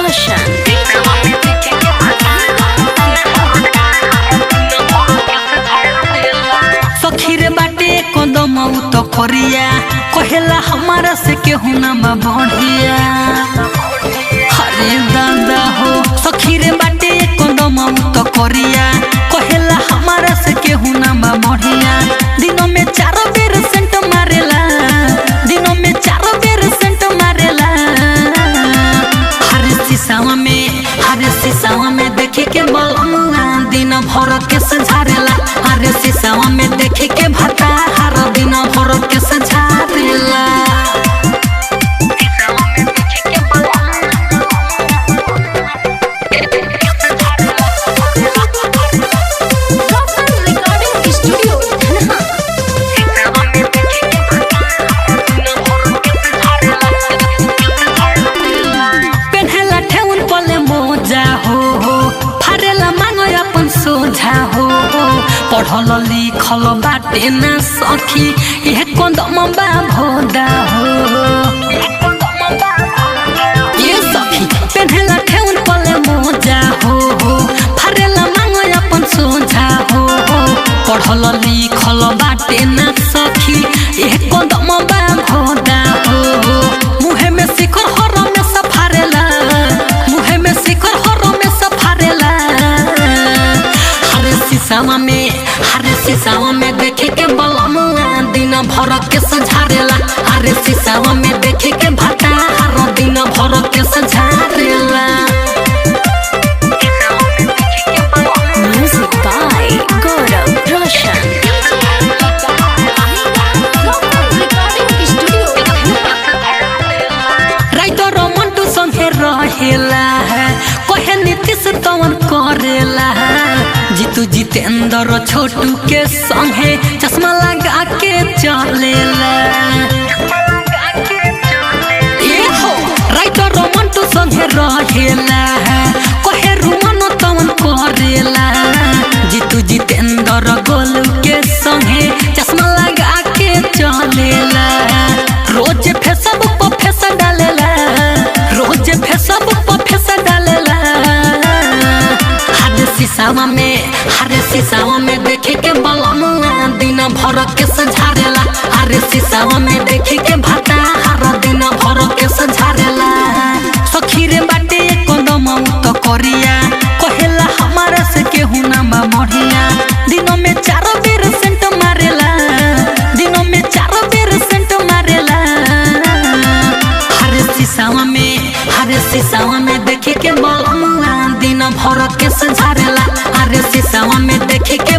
रोशन। सखीरे बाटे कदम तो करिया कहेला हमारा से केहू ना बढ़िया। हरे दादा हो सखीरे बाटे कदम तो करिया कहेला हमारा से केहू ना बढ़िया। दिनों में 4 बेर सेंट मारेला, दिनों में 4 बेर सेंट मारेला। हरे शीशावा में देखे के बलमुआ दिन भर के सझारेला। हरे शीशावा में देखे के भता हर दिन भर के सझारेला। पढ़ल लिखल बाटे ना सखी यह कदम बा भोदा हो। ये सखी पेन्हला ठेउन पले मोजा हो, फरेला मांगो अपन सोझा हो। पढ़ल लिखल बाटे ना सखी यह कदम बा भोदा हो। मुहे में शिखर हर में सफारेला, मुहे में शिखर हर में सफारेला। हरे शीशावा में देखे के बलमुआ दिन भर के सझारेला। हरे शीशावा में देखे के भता हर दिन भर के सझारेला। Music by Gaurav Roshan. Writer Mantu संगे रहेला कहे नीतीश तवन करेला। जीतू जितेंद्र छोटू के संगे चश्मा लगा के चलेला। ये हो राइटर मंटू संगे रहेला कहे रुमन तवन करेला। जीतू जितेंद्र गोलू के संगे चश्मा लगा के चलेला। रोज फेसबुक पर फेस डालेला, रोज फेसबुक पर फेस डालेला। हरे शीशावा में देखे के बलमुआ दिन भर के सझारेला। हरे शीशावा में देखे के भता हर दिन भर के सझारेला। सखीरे बाटे कदम तो करिया कहेला हमारा से केहू ना बढ़िया। दिनों में 4 बेर सेंट मारेला, दिनों में 4 बेर सेंट मारेला। हरे शीशावा में देखे के बलमुआ दिन भर के सझारेला। हरे शीशावा में देखे के